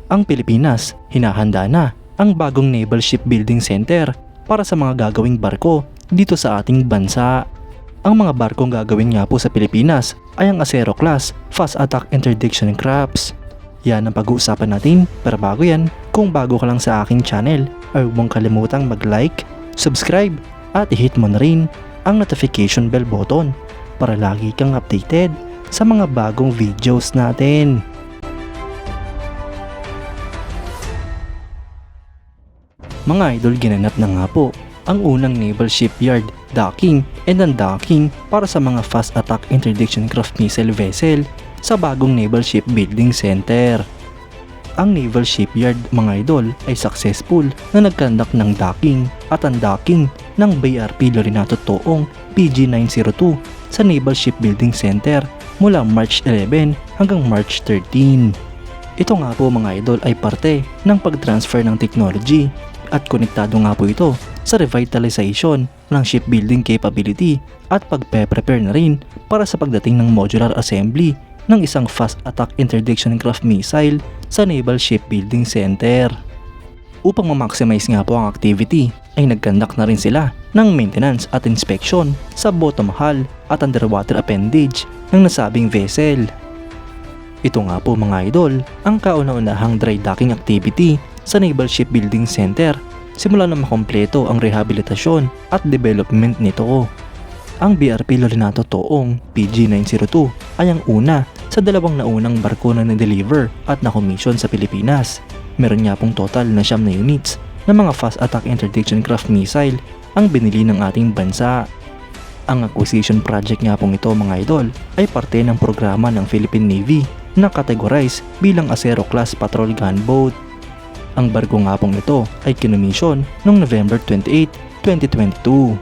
Ang Pilipinas, hinahanda na ang bagong Naval Shipbuilding Center para sa mga gagawing barko dito sa ating bansa. Ang mga barkong gagawin nga po sa Pilipinas ay ang Acero Class Fast Attack Interdiction Crafts. Yan ang pag-uusapan natin, pero bago yan, kung bago ka lang sa aking channel, ay huwag mong kalimutang mag-like, subscribe, at i-hit mo na rin ang notification bell button para lagi kang updated sa mga bagong videos natin. Mga idol, ginanap na nga po ang unang naval shipyard docking and undocking para sa mga fast attack interdiction craft missile vessel sa bagong Naval Shipbuilding Center. Ang naval shipyard, mga idol, ay successful na nagkandak ng docking at undocking ng BRP Lorinato Toong PG-902 sa Naval Shipbuilding Center mula March 11 hanggang March 13. Ito nga po, mga idol, ay parte ng pag-transfer ng technology at konektado nga po ito sa revitalization ng shipbuilding capability at pagpe-prepare na rin para sa pagdating ng modular assembly ng isang fast attack interdiction craft missile sa Naval Shipbuilding Center. Upang ma-maximize nga po ang activity, ay nagkandak na rin sila ng maintenance at inspection sa bottom hull at underwater appendage ng nasabing vessel. Ito nga po, mga idol, ang kauna-unahang dry docking activity sa Naval Shipbuilding Center simula na makompleto ang rehabilitasyon at development nito. Ang BRP Lorinato Toong PG-902 ay ang una sa dalawang naunang barko na na-deliver at na-commission sa Pilipinas. Meron nga pong total na 9 na units ng mga fast attack interdiction craft missile ang binili ng ating bansa. Ang acquisition project nga pong ito, mga idol, ay parte ng programa ng Philippine Navy na categorized bilang Acero Class Patrol Gunboat. Ang barko nga pong ito ay kinomisyon noong November 28, 2022.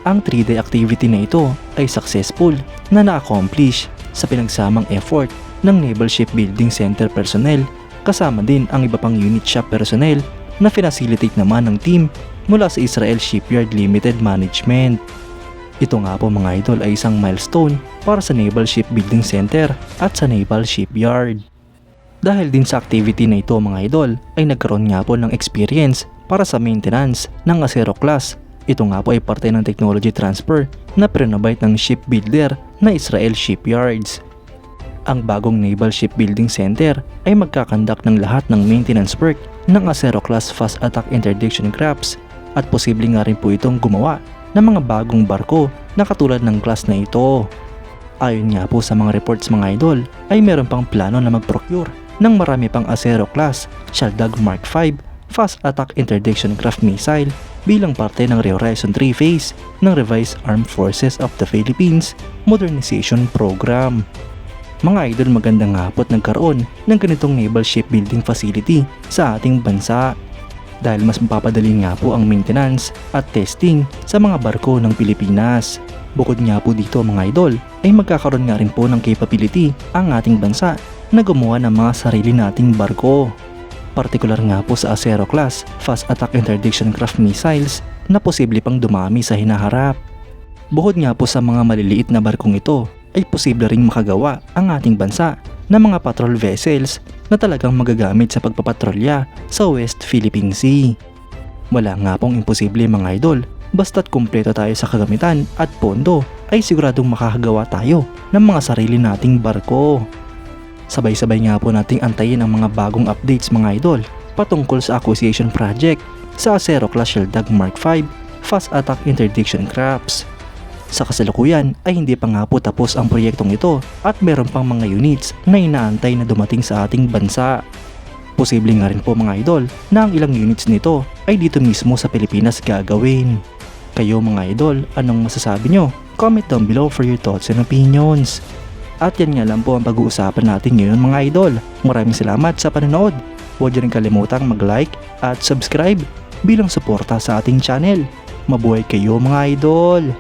Ang 3-day activity na ito ay successful na na-accomplish sa pinagsamang effort ng Naval Shipbuilding Center personnel, kasama din ang iba pang unit shop personnel na finacilitate naman ng team mula sa Israel Shipyard Limited Management. Ito nga po, mga idol, ay isang milestone para sa Naval Shipbuilding Center at sa Naval Shipyard. Dahil din sa activity na ito, mga idol, ay nagkaroon nga po ng experience para sa maintenance ng Acero Class. Ito nga po ay parte ng technology transfer na pre-renovate ng shipbuilder na Israel Shipyards. Ang bagong Naval Shipbuilding Center ay magkakandak ng lahat ng maintenance work ng Acero Class Fast Attack Interdiction Crafts at posible nga rin po itong gumawa ng mga bagong barko na katulad ng class na ito. Ayon nga po sa mga reports, mga idol, ay meron pang plano na mag-procure ng marami pang Acero Class Shaldag Mark V Fast Attack Interdiction Craft Missile bilang parte ng Rehorizon 3 phase ng Revised Armed Forces of the Philippines Modernization Program. Mga idol, magandang hapot nagkaroon ng ganitong naval shipbuilding facility sa ating bansa dahil mas mapapadali nga po ang maintenance at testing sa mga barko ng Pilipinas. Bukod nga po dito, mga idol, ay magkakaroon nga rin po ng capability ang ating bansa na gumawa ng mga sarili nating barko. Partikular nga po sa Acero Class Fast Attack Interdiction Craft Missiles na posible pang dumami sa hinaharap. Bukod nga po sa mga maliliit na barkong ito, ay posible ring makagawa ang ating bansa ng mga patrol vessels na talagang magagamit sa pagpapatrolya sa West Philippine Sea. Wala nga pong imposible, mga idol, basta't kumpleto tayo sa kagamitan at pondo ay siguradong makakagawa tayo ng mga sarili nating barko. Sabay-sabay nga po nating antayin ang mga bagong updates, mga idol, patungkol sa acquisition project sa Acero Class Shaldag Mark V Fast Attack Interdiction Crafts. Sa kasalukuyan ay hindi pa nga po tapos ang proyektong ito at meron pang mga units na inaantay na dumating sa ating bansa. Posible nga rin po, mga idol, na ang ilang units nito ay dito mismo sa Pilipinas gagawin. Kayo, mga idol, anong masasabi nyo? Comment down below for your thoughts and opinions. At yan nga lang po ang pag-uusapan natin ngayon, mga idol. Maraming salamat sa panonood. Huwag nyo rin kalimutang mag-like at subscribe bilang suporta sa ating channel. Mabuhay kayo, mga idol!